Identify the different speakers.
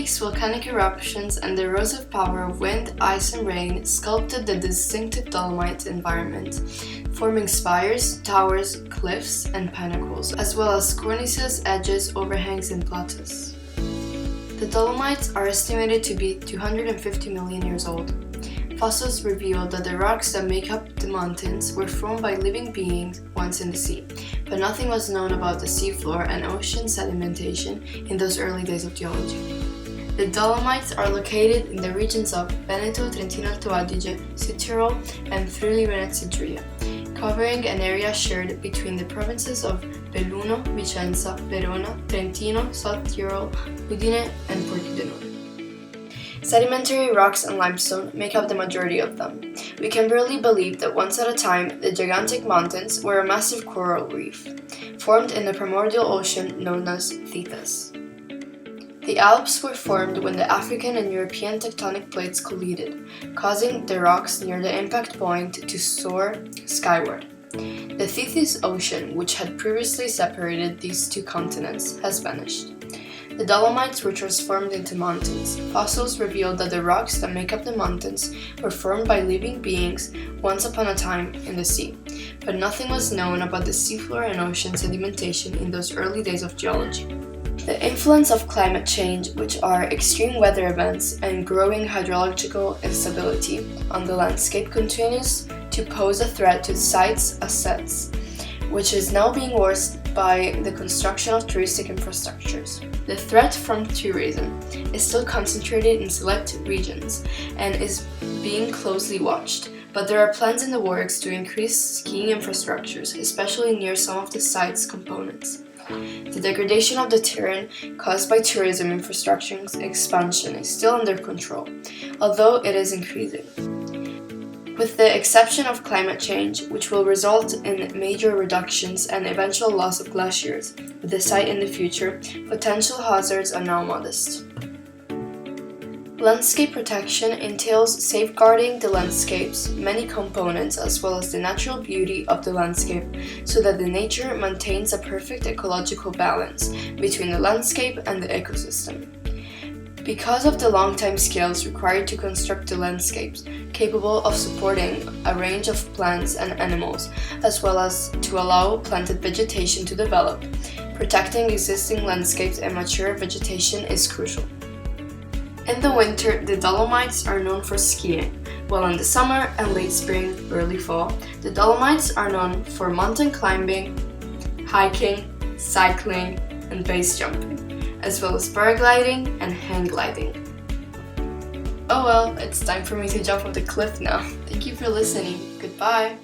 Speaker 1: Earthquakes, volcanic eruptions, and the erosive power of wind, ice, and rain sculpted the distinctive Dolomite environment, forming spires, towers, cliffs, and pinnacles, as well as cornices, edges, overhangs, and plateaus. The Dolomites are estimated to be 250 million years old. Fossils reveal that the rocks that make up the mountains were formed by living beings once in the sea, but nothing was known about the seafloor and ocean sedimentation in those early days of geology. The Dolomites are located in the regions of Veneto, Trentino Alto Adige, Südtirol, and Friuli-Venezia Giulia, covering an area shared between the provinces of Belluno, Vicenza, Verona, Trentino, South Tyrol, Udine, and Pordenone. Sedimentary rocks and limestone make up the majority of them. We can barely believe that once at a time, the gigantic mountains were a massive coral reef, formed in the primordial ocean known as Tethys. The Alps were formed when the African and European tectonic plates collided, causing the rocks near the impact point to soar skyward. The Tethys Ocean, which had previously separated these two continents, has vanished. The Dolomites were transformed into mountains. Fossils revealed that the rocks that make up the mountains were formed by living beings once upon a time in the sea, but nothing was known about the seafloor and ocean sedimentation in those early days of geology. The influence of climate change, which are extreme weather events and growing hydrological instability on the landscape, continues to pose a threat to the site's assets, which is now being worsened by the construction of touristic infrastructures. The threat from tourism is still concentrated in select regions and is being closely watched, but there are plans in the works to increase skiing infrastructures, especially near some of the site's components. The degradation of the terrain caused by tourism infrastructure expansion is still under control, although it is increasing. With the exception of climate change, which will result in major reductions and eventual loss of glaciers with the site in the future, potential hazards are now modest. Landscape protection entails safeguarding the landscape's many components as well as the natural beauty of the landscape so that the nature maintains a perfect ecological balance between the landscape and the ecosystem. Because of the long time scales required to construct the landscapes, capable of supporting a range of plants and animals, as well as to allow planted vegetation to develop, protecting existing landscapes and mature vegetation is crucial. In the winter, the Dolomites are known for skiing, while in the summer and late spring, early fall, the Dolomites are known for mountain climbing, hiking, cycling, and base jumping, as well as paragliding and hang gliding. Oh well, it's time for me to jump off the cliff now. Thank you for listening. Goodbye!